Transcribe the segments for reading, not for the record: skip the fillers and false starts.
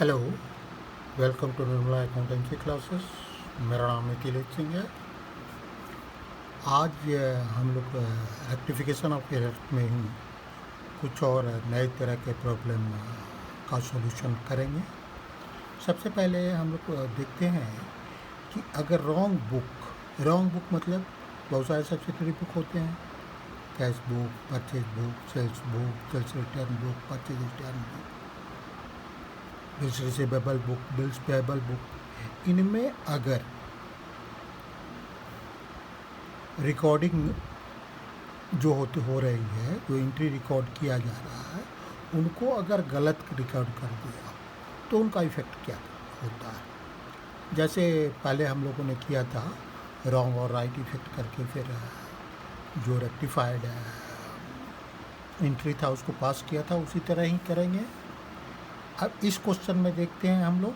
Hello, welcome to Nirmala accountancy classes. मेरा नाम निखिल सिंह है। आज हम लोग रेक्टिफिकेशन ऑफ एरर में ही कुछ और नए तरह के प्रॉब्लम का सॉल्यूशन करेंगे। सबसे पहले हम लोग देखते हैं कि अगर रॉन्ग बुक मतलब बहुत सारे सब्सिडरी बुक होते हैं, cash book, purchase book, sales return book, purchase return book, bills receivable book, bills payable book. इनमें अगर रिकॉर्डिंग जो हो रही है, जो एंट्री रिकॉर्ड किया जा रहा है, उनको अगर गलत रिकॉर्ड कर दिया तो उनका इफ़ेक्ट क्या होता है। जैसे पहले हम लोगों ने किया था, रॉन्ग और राइट इफ़ेक्ट करके फिर जो रेक्टिफाइड एंट्री था उसको पास किया था, उसी तरह ही करेंगे। अब इस क्वेश्चन में देखते हैं हम लोग।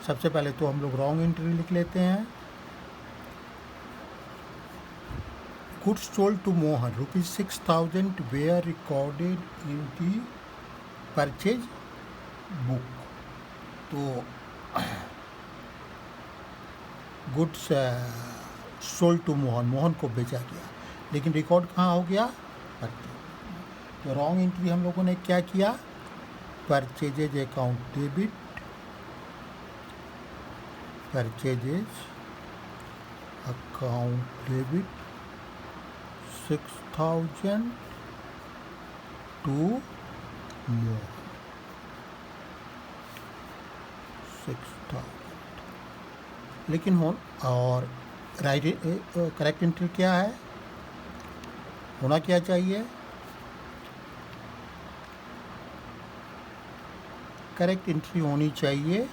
सबसे पहले तो हम लोग रॉन्ग एंट्री लिख लेते हैं। Goods sold to Mohan ₹6,000 were recorded in the purchase book. तो गुड्स सोल्ड टू मोहन को बेचा गया, लेकिन रिकॉर्ड कहाँ हो गया? परचेज। तो रॉन्ग एंट्री हम लोगों ने क्या किया? Purchases account debit, purchases account debit 6,000 to Mohan, 6,000। लेकिन और राइट करेक्ट एंट्री क्या है? होना क्या चाहिए? करेक्ट एंट्री होनी चाहिए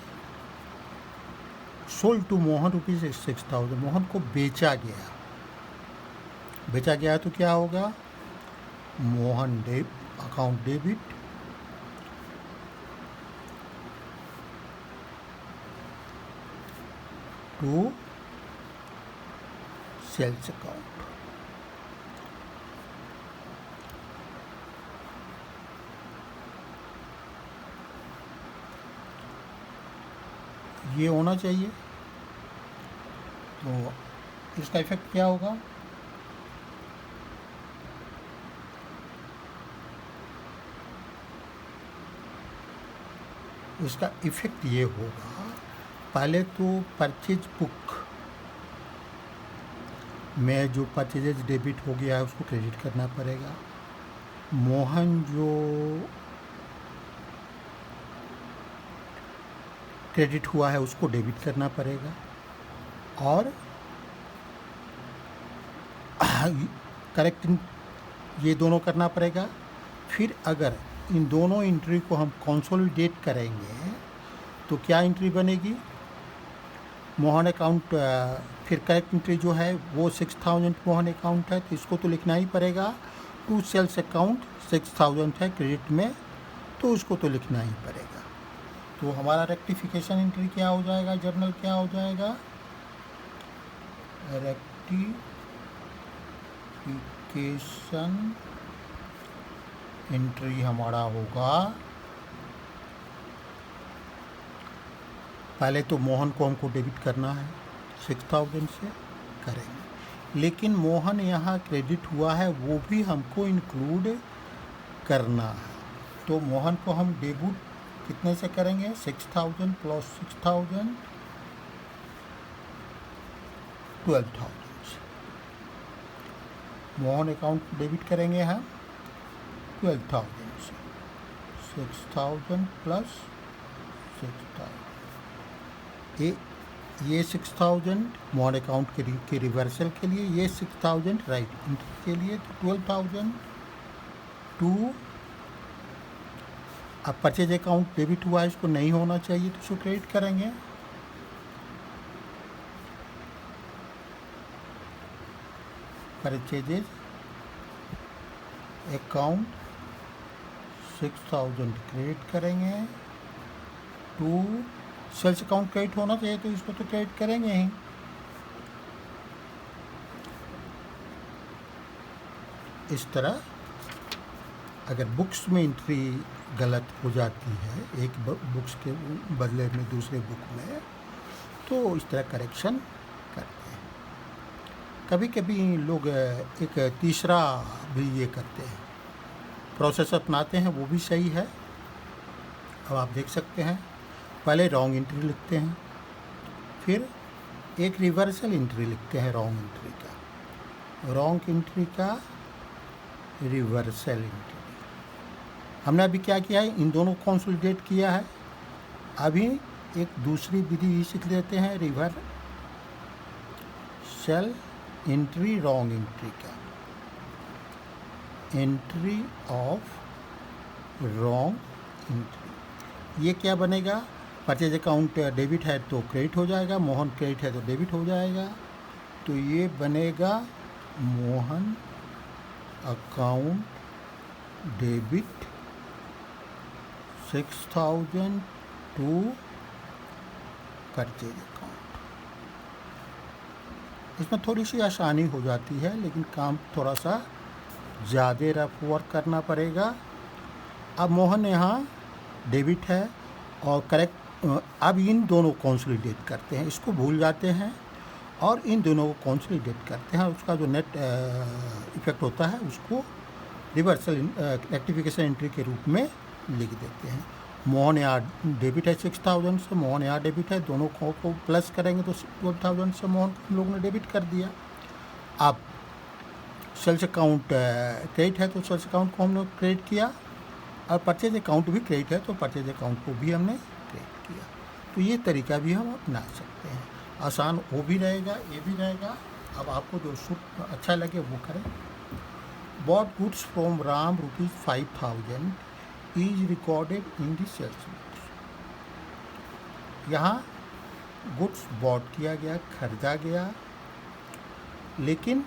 सोल्ड टू मोहन ₹6,000। मोहन को बेचा गया तो क्या होगा? Mohan account debit to sales account. ये होना चाहिए। तो इसका इफेक्ट क्या होगा? इसका इफेक्ट ये होगा, पहले तो परचेज बुक में जो परचेजेज डेबिट हो गया है उसको क्रेडिट करना पड़ेगा। मोहन जो क्रेडिट हुआ है उसको डेबिट करना पड़ेगा। और करेक्ट ये दोनों करना पड़ेगा। फिर अगर इन दोनों एंट्री को हम कंसोलिडेट करेंगे तो क्या एंट्री बनेगी? मोहन अकाउंट, फिर करेक्ट एंट्री जो है वो 6,000 मोहन अकाउंट है, तो इसको तो लिखना ही पड़ेगा। टू सेल्स अकाउंट 6,000 है क्रेडिट में, तो उसको तो लिखना ही पड़ेगा। तो हमारा रेक्टिफिकेशन एंट्री क्या हो जाएगा? जर्नल क्या हो जाएगा? रेक्टिफिकेशन एंट्री हमारा होगा, पहले तो मोहन को हमको डेबिट करना है, 6,000 से करेंगे, लेकिन मोहन यहाँ क्रेडिट हुआ है वो भी हमको इंक्लूड करना है। तो मोहन को हम डेबिट कितने से करेंगे? 6,000 प्लस 6,000 12,000 से। मोहन अकाउंट डेबिट करेंगे हम 12,000 से। 6,000 प्लस 6,000, ये 6,000 मोहन अकाउंट के रिवर्सल के लिए, ये 6,000 राइट एंट्री के लिए। तो 12,000 टू, अब परचेज अकाउंट डेबिट हुआ है, इसको नहीं होना चाहिए तो इसको क्रेडिट करेंगे। परचेजेज अकाउंट 6,000 क्रेडिट करेंगे टू सेल्स अकाउंट क्रेडिट होना चाहिए तो इसको तो क्रेडिट करेंगे ही। इस तरह अगर बुक्स में एंट्री गलत हो जाती है एक बुक्स के बदले में दूसरे बुक में, तो इस तरह करेक्शन करते हैं। कभी कभी लोग एक तीसरा भी ये करते हैं, प्रोसेस अपनाते हैं, वो भी सही है। अब आप देख सकते हैं, पहले रॉन्ग एंट्री लिखते हैं, फिर एक रिवर्सल एंट्री लिखते हैं रॉन्ग एंट्री का रिवर्सल एंट्री। हमने अभी क्या किया है, इन दोनों को कंसोलिडेट किया है। अभी एक दूसरी विधि सीख लेते हैं, रिवर्सल एंट्री रॉन्ग एंट्री का, एंट्री ऑफ रॉन्ग एंट्री। ये क्या बनेगा, परचेज अकाउंट डेबिट है तो क्रेडिट हो जाएगा, मोहन क्रेडिट है तो डेबिट हो जाएगा। तो ये बनेगा Mohan account debit 6,000 to purchase account. इसमें थोड़ी सी आसानी हो जाती है, लेकिन काम थोड़ा सा ज़्यादा रफ वर्क करना पड़ेगा। अब मोहन यहाँ डेबिट है और करेक्ट, अब इन दोनों को कंसोलिडेट करते हैं, इसको भूल जाते हैं और इन दोनों को कंसोलिडेट करते हैं। उसका जो नेट इफेक्ट होता है उसको रिवर्सल रेक्टिफिकेशन एंट्री के रूप में लिख देते हैं। मोहन यहाँ डेबिट है 6,000 से, मोहन यहाँ डेबिट है, दोनों को प्लस करेंगे तो 12,000 से मोहन को हम लोगों ने डेबिट कर दिया। अब सेल्स अकाउंट क्रेडिट है तो सेल्स अकाउंट को हमने क्रेडिट किया, और परचेज अकाउंट भी क्रेडिट है तो परचेज अकाउंट को भी हमने क्रेडिट किया। तो ये तरीका भी हम अपना सकते हैं, आसान वो भी रहेगा, ये भी रहेगा। अब आपको जो सूट अच्छा लगे वो करें। Bought goods from Ram ₹5,000 is recorded in the sales books. यहाँ गुड्स बॉट किया गया, खरीदा गया, लेकिन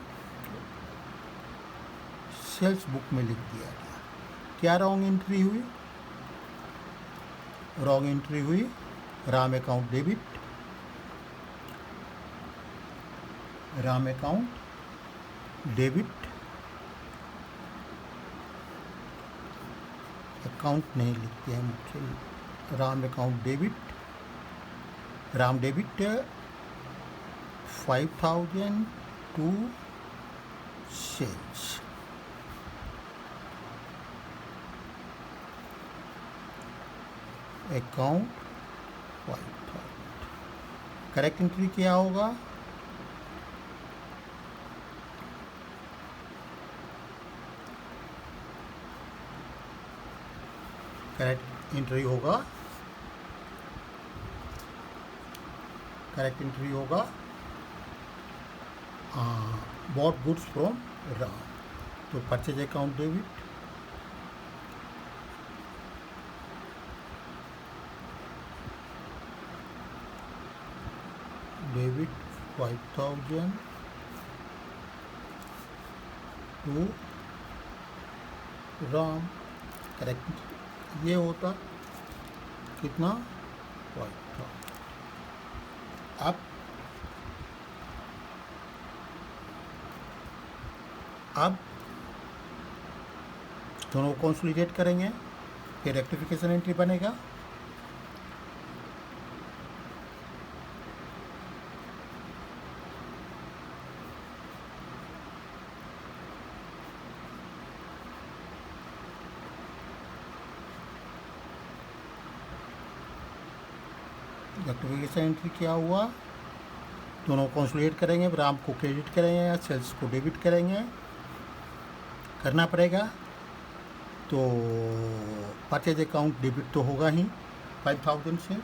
सेल्स बुक में लिख दिया गया। क्या रॉन्ग एंट्री हुई? रॉन्ग एंट्री हुई Ram account debit, Ram account debit, account नहीं लिखते हैं मुझे, Ram account debit, Ram debit 5,000 to sales. Account 5,000। Correct entry क्या होगा? करेक्ट एंट्री होगा, करेक्ट एंट्री होगा बॉट गुड्स फ्रॉम राम। तो purchase account debit, debit 5,000 to Ram. Correct ये होता कितना? 5,000। अब दोनों को कंसोलिडेट करेंगे, फिर रेक्टिफिकेशन एंट्री बनेगा। रेक्टिफिकेशन एंट्री क्या हुआ? दोनों को कंसोलिडेट करेंगे, राम को क्रेडिट करेंगे या सेल्स को डेबिट करेंगे, करना पड़ेगा। तो परचेज अकाउंट डेबिट तो होगा ही 5,000 से,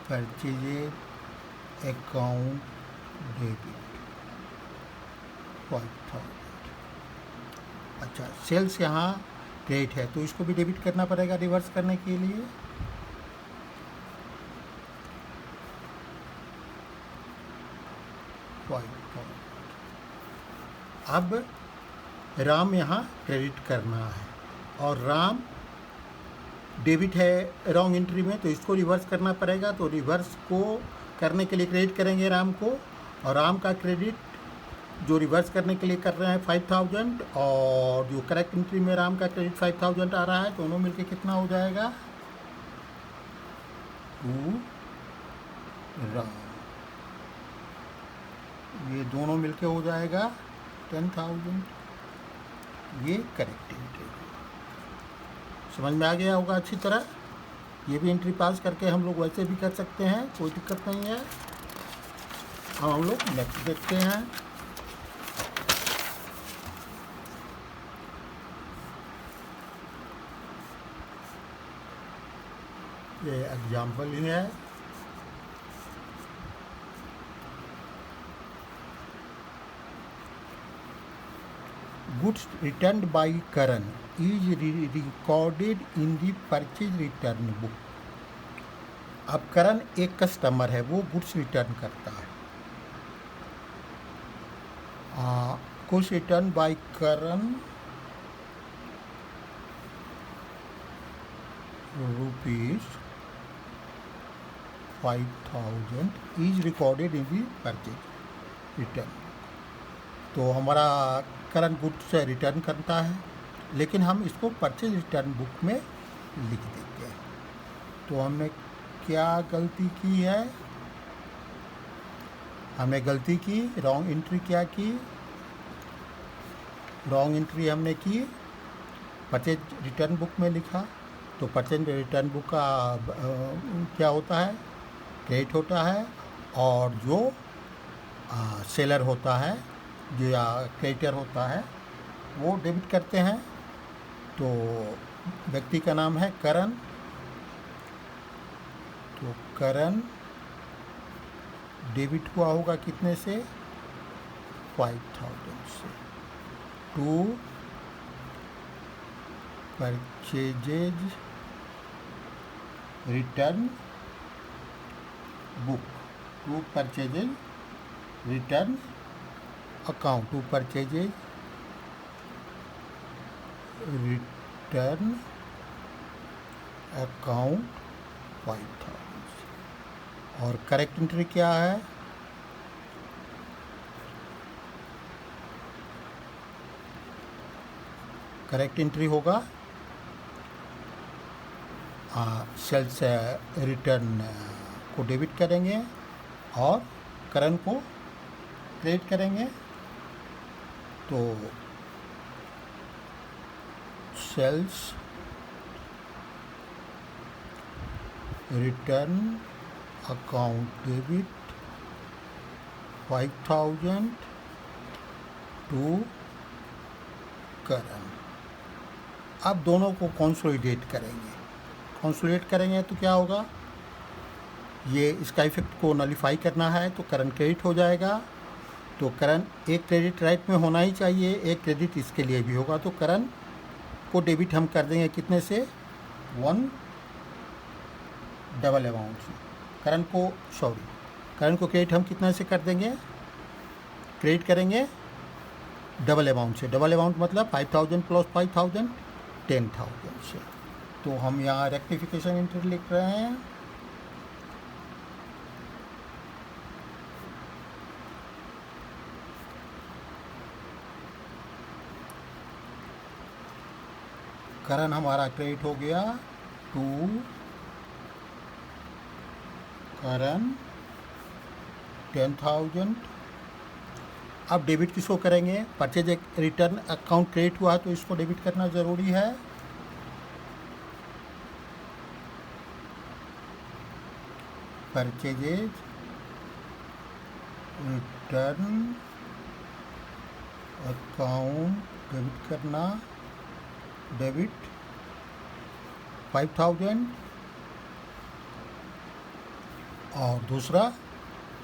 परचेज अकाउंट डेबिट 5,000। अच्छा, सेल्स यहाँ क्रेडिट है तो इसको भी डेबिट करना पड़ेगा रिवर्स करने के लिए। अब राम यहाँ क्रेडिट करना है और राम डेबिट है रॉन्ग एंट्री में, तो इसको रिवर्स करना पड़ेगा। तो रिवर्स को करने के लिए क्रेडिट करेंगे राम को, और राम का क्रेडिट जो रिवर्स करने के लिए कर रहे हैं 5000, और जो करेक्ट एंट्री में राम का क्रेडिट 5000 आ रहा है, दोनों मिलके कितना हो जाएगा? टू राम, ये दोनों मिलके हो जाएगा 10,000। ये करेक्ट एंट्री। समझ में आ गया होगा अच्छी तरह। ये भी एंट्री पास करके हम लोग वैसे भी कर सकते हैं, कोई दिक्कत नहीं है। अब हम लोग नेक्स्ट देखते हैं। ये एग्जाम्पल ही है। Goods returned by Karan is recorded in the purchase return book। अब करण एक कस्टमर है, वो गुड्स रिटर्न करता है। Goods return by Karan ₹5000 is recorded in the purchase return. तो हमारा करंट गुड्स रिटर्न करता है, लेकिन हम इसको परचेज रिटर्न बुक में लिख देते हैं। तो हमने क्या गलती की है? हमने गलती की, रॉन्ग एंट्री क्या की? रॉन्ग एंट्री हमने की, परचेज रिटर्न बुक में लिखा। तो परचेज रिटर्न बुक का क्या होता है? क्रेडिट होता है, और जो सेलर होता है, जो या क्रेडिटर होता है, वो डेबिट करते हैं। तो व्यक्ति का नाम है करण। तो करण डेबिट हुआ होगा कितने से? 5000 से। To purchases return book, to purchases return account, to purchases return account 5000। और करेक्ट एंट्री क्या है? करेक्ट एंट्री होगा सेल्स रिटर्न को डेबिट करेंगे और करण को क्रेडिट करेंगे। तो sales return account debit 5000 to Karan. अब दोनों को कंसोलिडेट करेंगे। कंसोलिडेट करेंगे तो क्या होगा? ये इसका इफेक्ट को नलीफाई करना है, तो करण क्रेडिट हो जाएगा। तो करण एक क्रेडिट राइट में होना ही चाहिए, एक क्रेडिट इसके लिए भी होगा। तो करण को डेबिट हम कर देंगे कितने से? 1 डबल अमाउंट से। करण को क्रेडिट हम कितना से कर देंगे? क्रेडिट करेंगे डबल अमाउंट से। डबल अमाउंट मतलब 5000 प्लस 5000 10,000 से। तो हम यहाँ रेक्टिफिकेशन एंट्री लिख रहे हैं। करण हमारा क्रेडिट हो गया टू करण 10,000। अब डेबिट किसको करेंगे? परचेज रिटर्न अकाउंट क्रेडिट हुआ तो इसको डेबिट करना ज़रूरी है। परचेजेज रिटर्न अकाउंट डेबिट करना, डेबिट 5000। और दूसरा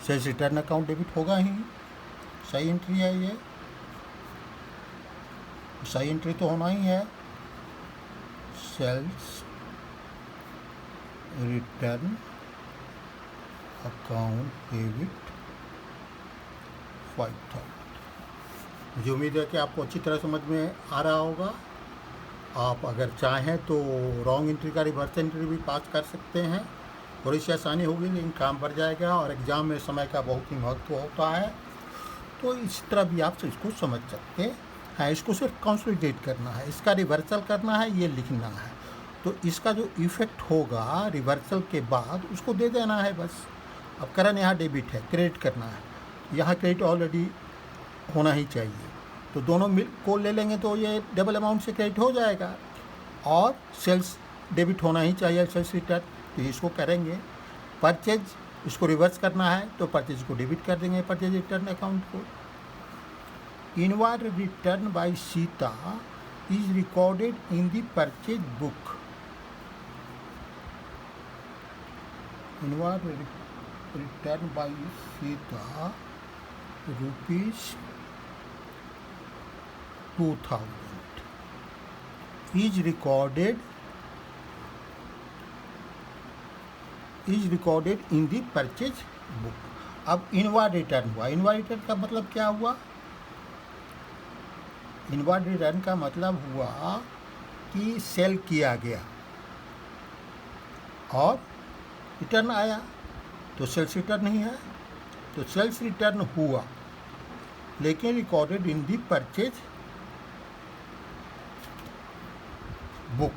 सेल्स रिटर्न अकाउंट डेबिट होगा ही। सही एंट्री है ये, सही एंट्री तो होना ही है। Sales return account debit 5000। मुझे उम्मीद है कि आपको अच्छी तरह समझ में आ रहा होगा। आप अगर चाहें तो रॉन्ग एंट्री का रिवर्स एंट्री भी पास कर सकते हैं। थोड़ी सी आसानी होगी लेकिन काम बढ़ जाएगा, और एग्ज़ाम में समय का बहुत ही महत्व होता है। तो इस तरह भी आप इसको समझ सकते हैं। इसको सिर्फ कंसोलिडेट करना है, इसका रिवर्सल करना है, ये लिखना है। तो इसका जो इफ़ेक्ट होगा रिवर्सल के बाद उसको दे देना है बस। अब करंट यहाँ डेबिट है, क्रेडिट करना है, यहाँ क्रेडिट ऑलरेडी होना ही चाहिए, तो दोनों मिल को ले लेंगे तो ये डबल अमाउंट से क्रेडिट हो जाएगा। और सेल्स डेबिट होना ही चाहिए, सेल्स रिटर्न, तो इसको करेंगे। परचेज इसको रिवर्स करना है तो परचेज को डेबिट कर देंगे परचेज रिटर्न अकाउंट को। Inward return by Sita is recorded in the purchase book. Inward return by Sita ₹2000 is recorded in the purchase book। अब इनवर्ड रिटर्न हुआ। इनवर्ड रिटर्न का मतलब क्या हुआ? इनवर्ड रिटर्न का मतलब हुआ कि सेल किया गया और रिटर्न आया, तो सेल्स रिटर्न नहीं है, तो सेल्स रिटर्न हुआ लेकिन recorded in the purchase book.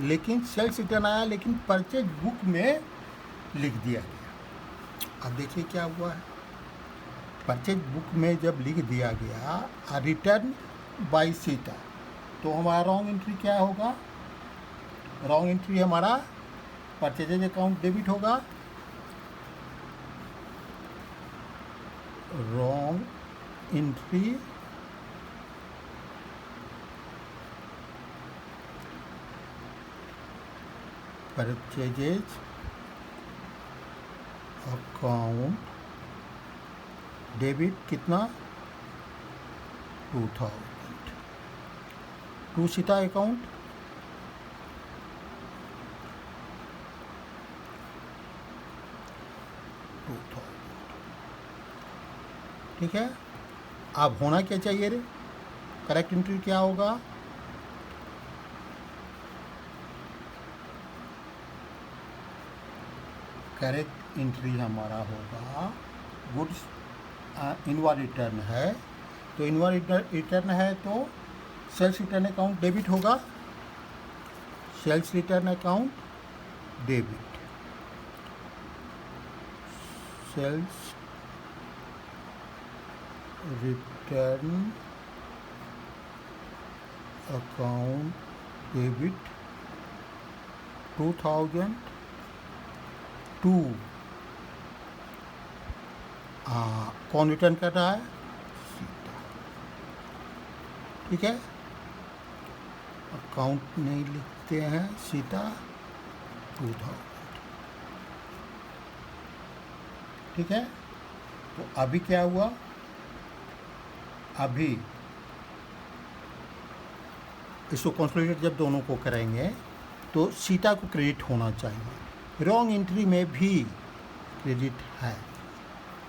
लेकिन सेल्स रिटर्न आया लेकिन परचेज बुक में लिख दिया गया। अब देखिए क्या हुआ है। परचेज बुक में जब लिख दिया गया रिटर्न बाय सीता, तो हमारा रॉन्ग एंट्री क्या होगा? रॉन्ग एंट्री हमारा परचेजेज अकाउंट डेबिट होगा। Wrong entry purchases account debit कितना? 2000 टू सीता अकाउंट। ठीक है। अब होना क्या चाहिए रे? करेक्ट एंट्री क्या होगा? करेक्ट एंट्री हमारा होगा गुड्स इनवर्ड रिटर्न है, तो इनवर्ड रिटर्न है तो सेल्स रिटर्न अकाउंट डेबिट होगा। Sales return account debit, sales return account debit 2002। कौन रिटर्न कर रहा है? सीता। ठीक है, अकाउंट नहीं लिखते हैं, सीता 2000। ठीक है, तो अभी क्या हुआ? अभी इसको कंसोलिडेट जब दोनों को करेंगे तो सीता को क्रेडिट होना चाहिए। रॉन्ग एंट्री में भी क्रेडिट है,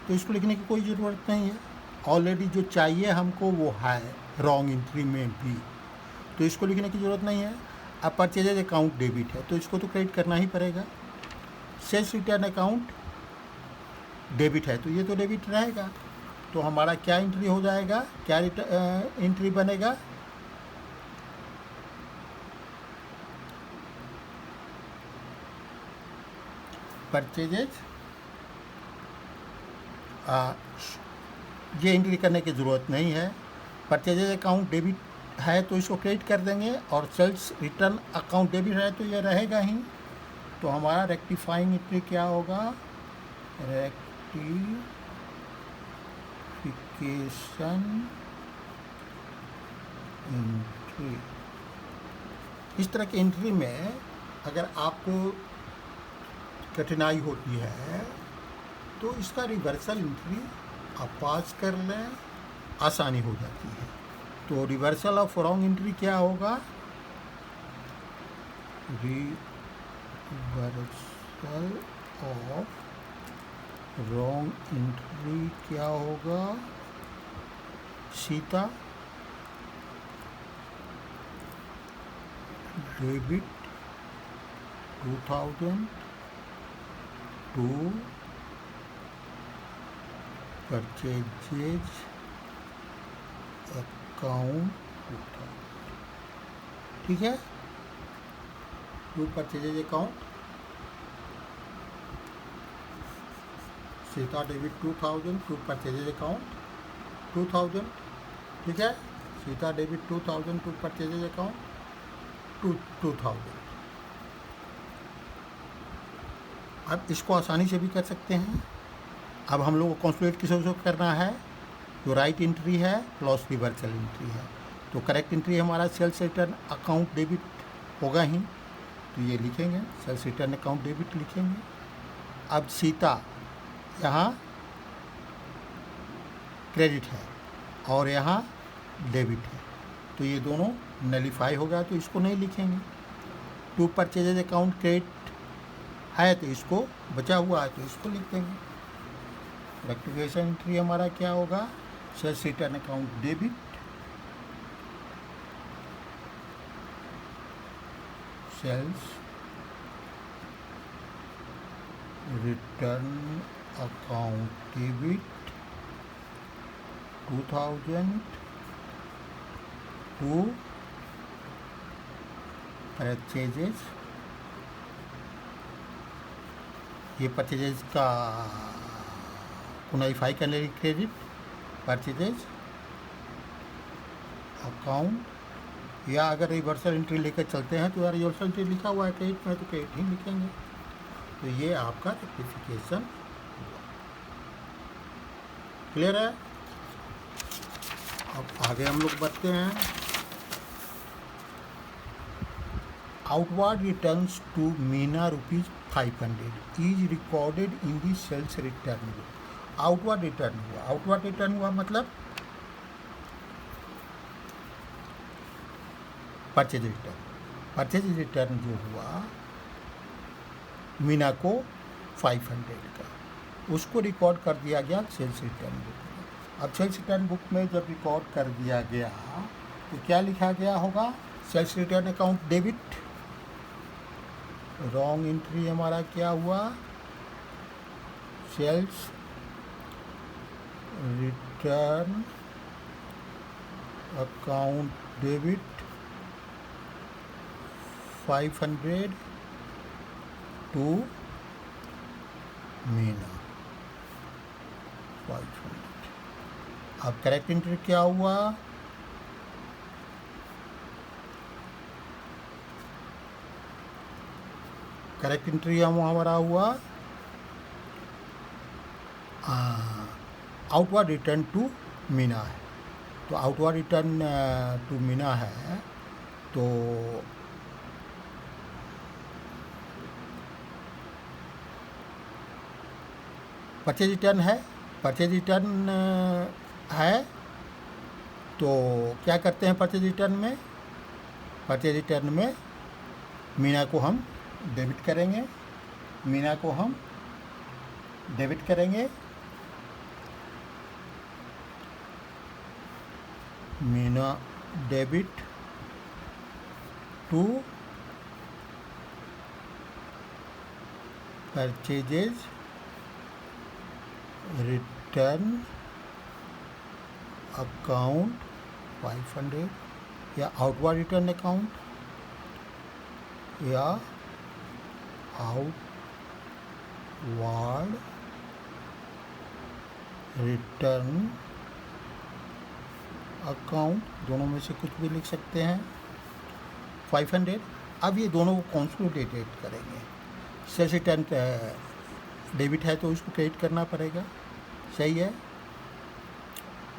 तो इसको लिखने की कोई ज़रूरत नहीं है, ऑलरेडी जो चाहिए हमको वो है रॉन्ग एंट्री में भी, तो इसको लिखने की ज़रूरत नहीं है। अब परचेजेज अकाउंट डेबिट है तो इसको तो क्रेडिट करना ही पड़ेगा। सेल्स रिटर्न अकाउंट डेबिट है तो ये तो डेबिट रहेगा, तो हमारा क्या एंट्री हो जाएगा? क्या एंट्री बनेगा? परचेजेज, ये एंट्री करने की ज़रूरत नहीं है। परचेजेज अकाउंट डेबिट है तो इसको क्रेडिट कर देंगे, और सेल्स रिटर्न अकाउंट डेबिट है तो ये रहेगा ही। तो हमारा रेक्टिफाइंग एंट्री क्या होगा? Rectification entry. इस तरह की एंट्री में अगर आपको कठिनाई होती है तो इसका रिवर्सल एंट्री आप पास कर लें, आसानी हो जाती है। तो रिवर्सल ऑफ रॉन्ग एंट्री क्या होगा? रिवर्सल ऑफ रॉन्ग एंट्री क्या होगा? Sita debit 2000 to purchases account 2000, ठीक है। To purchases account Sita debit 2000 to purchases account 2000, ठीक है। Sita debit 2000 to purchases account 2000। अब इसको आसानी से भी कर सकते हैं। अब हम लोग को कंसोलिडेट किस को करना है, जो राइट एंट्री है प्लस रिवर्सल एंट्री है। तो करेक्ट एंट्री हमारा सेल्स रिटर्न अकाउंट डेबिट होगा ही, तो ये लिखेंगे सेल्स रिटर्न अकाउंट डेबिट लिखेंगे। अब सीता यहाँ क्रेडिट है और यहाँ डेबिट है, तो ये दोनों नलीफाई हो गया, तो इसको नहीं लिखेंगे। टू परचेजेज अकाउंट क्रेडिट है तो इसको बचा हुआ है तो इसको लिख देंगे। रेक्टिफिकेशन एंट्री हमारा क्या होगा, sales return account debit sales return account debit 2000 to purchases, ये परचेजेज का कुनाइफाई करने की क्रेडिट परचेजेज अकाउंट, या अगर रिवर्सल एंट्री लेकर चलते हैं तो यार रिवर्सल एंट्री लिखा हुआ है क्रेडिट में तो क्रेडिट ही लिखेंगे। तो ये आपका रेक्टिफिकेशन क्लियर है। अब आगे हम लोग बढ़ते हैं। Outward returns to Meena ₹500 is recorded in the sales return book. Outward return हुआ मतलब परचेज रिटर्न जो हुआ मीना को 500 का, उसको रिकॉर्ड कर दिया गया सेल्स रिटर्न बुक में। अब सेल्स रिटर्न बुक में जब रिकॉर्ड कर दिया गया तो क्या लिखा गया होगा, sales return account debit. Wrong entry हमारा क्या हुआ, sales return account debit 500 to Meena 500। अब करेक्ट एंट्री क्या हुआ, करेक्ट एंट्री हमारा हुआ आउटवर्ड रिटर्न टू मीना है। तो आउटवर्ड रिटर्न टू मीना है तो परचेज रिटर्न है, परचेज रिटर्न है तो क्या करते हैं परचेज रिटर्न में, परचेज रिटर्न में मीना को हम डेबिट करेंगे, मीना को हम डेबिट करेंगे, Meena debit to purchases return account 500, या आउटवर्ड रिटर्न अकाउंट या आउटवर्ड रिटर्न अकाउंट, दोनों में से कुछ भी लिख सकते हैं 500। अब ये दोनों को कंसोलिडेटेड करेंगे। सेल्स रिटर्न डेबिट है तो उसको क्रेडिट करना पड़ेगा, सही है।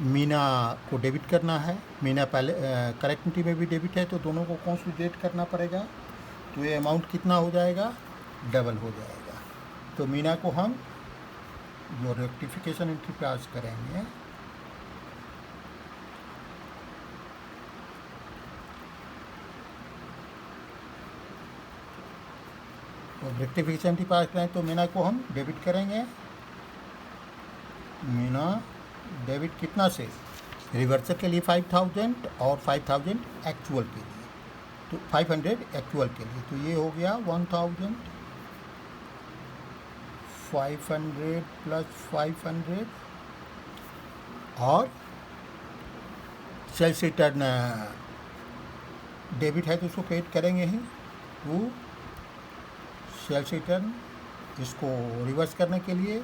मीना को डेबिट करना है, मीना पहले करेक्ट एंट्री में भी डेबिट है तो दोनों को कंसोलिडेट करना पड़ेगा, तो ये अमाउंट कितना हो जाएगा, डबल हो जाएगा। तो मीना को हम जो रेक्टिफिकेशन एंट्री पास करेंगे, तो रेक्टिफिकेशन एंट्री पास करें तो मीना को हम डेबिट करेंगे, मीना डेबिट कितना से, रिवर्सल के लिए 5000 और 5000 एक्चुअल के लिए, तो 500 एक्चुअल के लिए, तो ये हो गया 500 प्लस 500 और सेल्स रिटर्न डेबिट है तो उसको क्रेडिट करेंगे ही टू सेल्स रिटर्न। इसको रिवर्स करने के लिए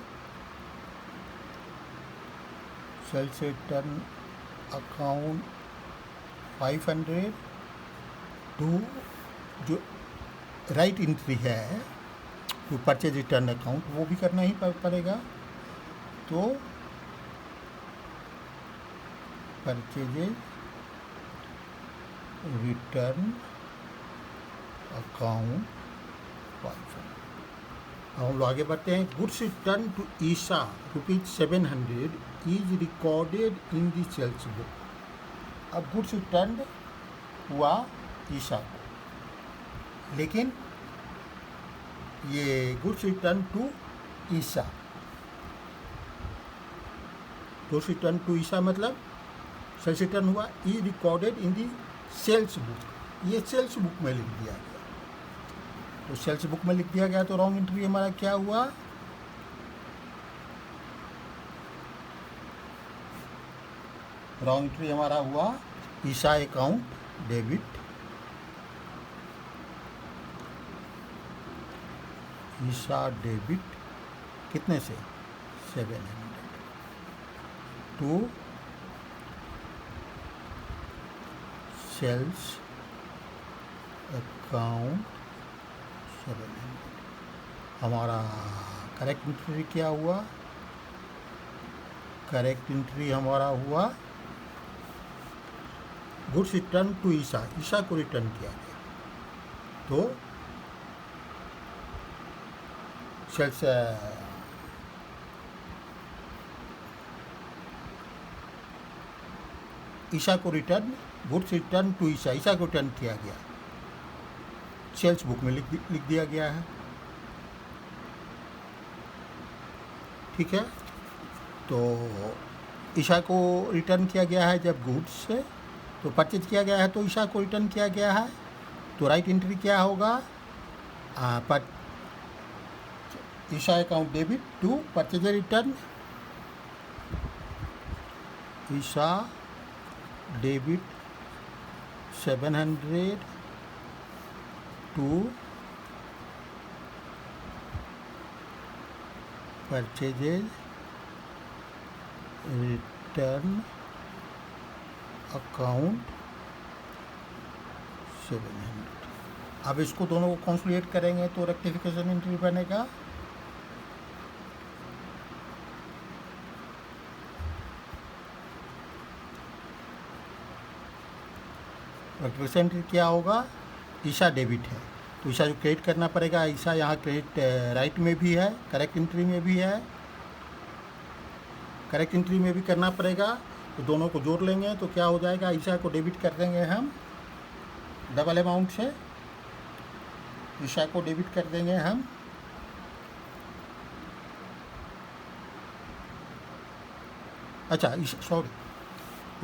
सेल्स रिटर्न अकाउंट 500 टू जो राइट एंट्री है टू परचेज रिटर्न अकाउंट वो भी करना ही पड़ेगा। तो परचेजेज रिटर्न अकाउंट 500। अब हम लोग आगे बढ़ते हैं। Goods return to Isha ₹700 is recorded in the sales book. अब गुड्स रिटर्न हुआ ईशा को, लेकिन ये goods return to Isha, goods return to Isha मतलब सेल्स रिटर्न हुआ is recorded in the sales book. ये सेल्स बुक में लिख दिया गया, तो सेल्स बुक में लिख दिया गया तो रॉन्ग एंट्री हमारा क्या हुआ, रॉन्ग एंट्री हमारा हुआ Isha account debit, Isha debit कितने से 700 टू सेल्स अकाउंट 700। हमारा करेक्ट एंट्री क्या हुआ, करेक्ट एंट्री हमारा हुआ goods return to Isha, Isha को रिटर्न किया गया तो सेल्स ईशा को return, goods return to Isha, Isha को रिटर्न किया गया, सेल्स बुक में लिख दिया गया है। ठीक है, तो ईशा को रिटर्न किया गया है जब गुड्स से तो परचेज किया गया है तो ईशा को रिटर्न किया गया है, तो राइट एंट्री क्या होगा, पर Isha account debit to purchase return, Isha debit 700 to purchases return account 700। अब इसको दोनों को कॉन्सोलिडेट करेंगे तो रेक्टिफिकेशन एंट्री बनेगा, रेक्टिफिकेशन एंट्री क्या होगा, ईशा डेबिट है तो ईशा जो क्रेडिट करना पड़ेगा, ईशा यहाँ क्रेडिट राइट में भी है, करेक्ट एंट्री में भी है, करेक्ट एंट्री में भी करना पड़ेगा, तो दोनों को जोड़ लेंगे तो क्या हो जाएगा, ईशा को डेबिट कर देंगे हम डबल अमाउंट से, ईशा को डेबिट कर देंगे हम अच्छा सॉरी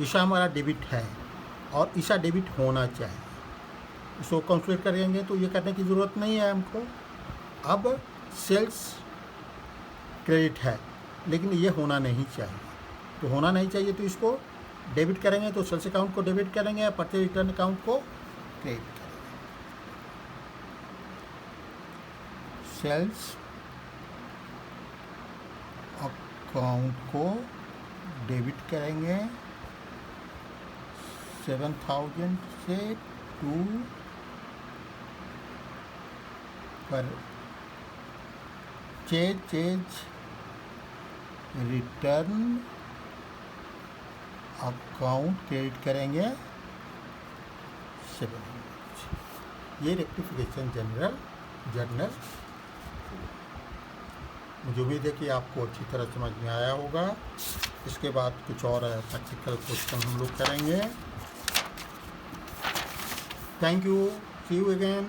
ईशा हमारा डेबिट है और ईशा डेबिट होना चाहिए, इसको कंसुलेट करेंगे तो ये करने की ज़रूरत नहीं है हमको। अब सेल्स क्रेडिट है लेकिन ये होना नहीं चाहिए, तो होना नहीं चाहिए तो इसको डेबिट करेंगे तो सेल्स अकाउंट को डेबिट करेंगे, परचेज रिटर्न अकाउंट को क्रेडिट करेंगे। सेल्स अकाउंट को डेबिट करेंगे 7000 से to purchase return account credit करेंगे 700। ये रेक्टिफिकेशन जर्नल मुझे उम्मीद है कि आपको अच्छी तरह समझ में आया होगा। इसके बाद कुछ और प्रैक्टिकल क्वेश्चन हम लोग करेंगे। Thank you, see you again.